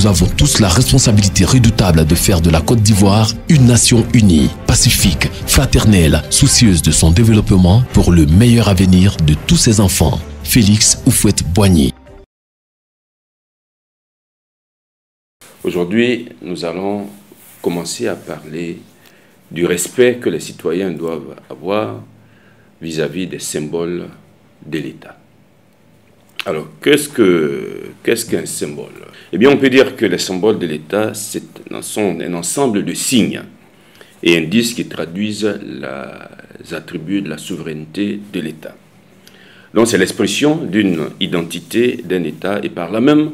nous avons tous la responsabilité redoutable de faire de la Côte d'Ivoire une nation unie, pacifique, fraternelle, soucieuse de son développement pour le meilleur avenir de tous ses enfants. Félix Houphouët-Boigny. Aujourd'hui, nous allons commencer à parler du respect que les citoyens doivent avoir vis-à-vis des symboles de l'État. Alors, qu'est-ce qu'un symbole? Eh bien, on peut dire que les symboles de l'État sont un ensemble de signes et indices qui traduisent les attributs de la souveraineté de l'État. Donc, c'est l'expression d'une identité d'un État et par là même,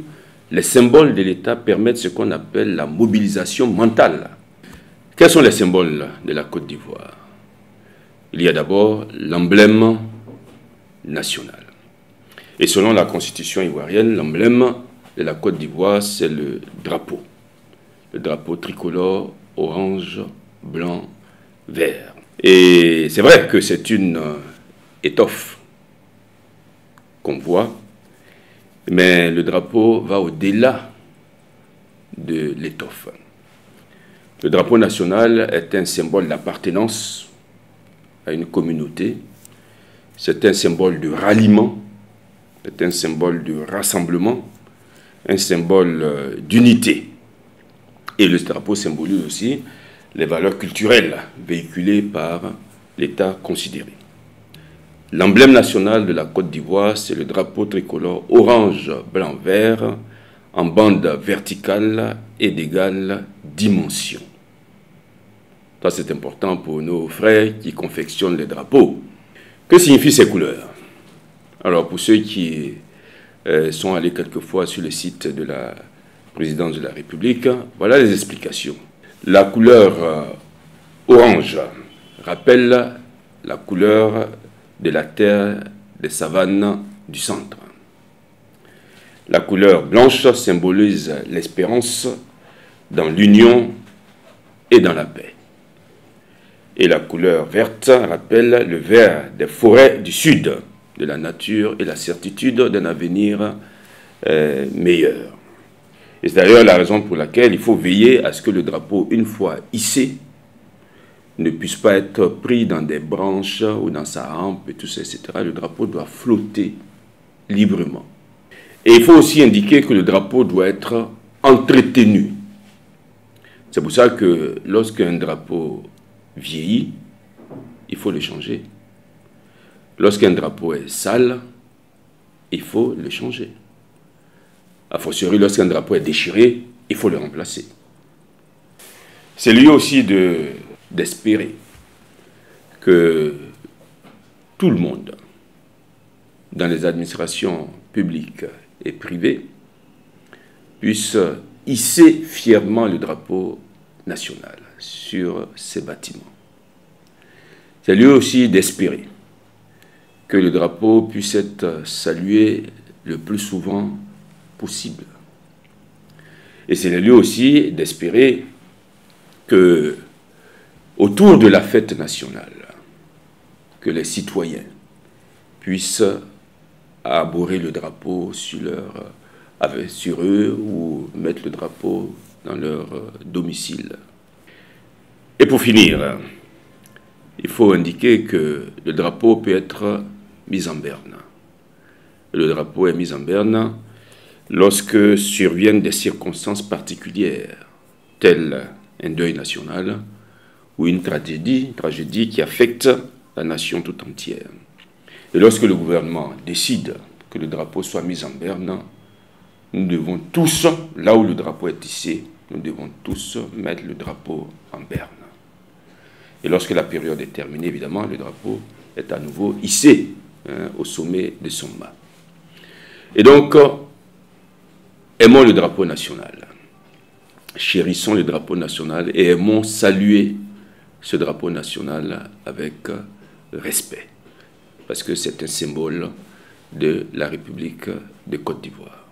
les symboles de l'État permettent ce qu'on appelle la mobilisation mentale. Quels sont les symboles de la Côte d'Ivoire? Il y a d'abord l'emblème national. Et selon la constitution ivoirienne, l'emblème de la Côte d'Ivoire, c'est le drapeau. Le drapeau tricolore, orange, blanc, vert. Et c'est vrai que c'est une étoffe qu'on voit, mais le drapeau va au-delà de l'étoffe. Le drapeau national est un symbole d'appartenance à une communauté. C'est un symbole de ralliement. C'est un symbole de rassemblement, un symbole d'unité. Et le drapeau symbolise aussi les valeurs culturelles véhiculées par l'État considéré. L'emblème national de la Côte d'Ivoire, c'est le drapeau tricolore orange, blanc, vert, en bande verticale et d'égale dimension. Ça, c'est important pour nos frères qui confectionnent les drapeaux. Que signifient ces couleurs? Alors, pour ceux qui sont allés quelquefois sur le site de la présidence de la République, voilà les explications. La couleur orange rappelle la couleur de la terre des savanes du centre. La couleur blanche symbolise l'espérance dans l'union et dans la paix. Et la couleur verte rappelle le vert des forêts du sud, de la nature et la certitude d'un avenir meilleur. Et c'est d'ailleurs la raison pour laquelle il faut veiller à ce que le drapeau, une fois hissé, ne puisse pas être pris dans des branches ou dans sa hampe, et tout ça, etc. Le drapeau doit flotter librement. Et il faut aussi indiquer que le drapeau doit être entretenu. C'est pour ça que lorsqu'un drapeau vieillit, il faut le changer. Lorsqu'un drapeau est sale, il faut le changer. A fortiori, lorsqu'un drapeau est déchiré, il faut le remplacer. C'est lieu aussi d'espérer que tout le monde, dans les administrations publiques et privées, puisse hisser fièrement le drapeau national sur ces bâtiments. C'est lieu aussi d'espérer que le drapeau puisse être salué le plus souvent possible. Et c'est le lieu aussi d'espérer que, autour de la fête nationale, que les citoyens puissent arborer le drapeau sur eux ou mettre le drapeau dans leur domicile. Et pour finir, il faut indiquer que le drapeau peut être mis en berne. Le drapeau est mis en berne lorsque surviennent des circonstances particulières, telles un deuil national ou une tragédie qui affecte la nation tout entière. Et lorsque le gouvernement décide que le drapeau soit mis en berne, nous devons tous, là où le drapeau est hissé, nous devons tous mettre le drapeau en berne. Et lorsque la période est terminée, évidemment, le drapeau est à nouveau hissé au sommet de son mât. Et donc, aimons le drapeau national. Chérissons le drapeau national et aimons saluer ce drapeau national avec respect. Parce que c'est un symbole de la République de Côte d'Ivoire.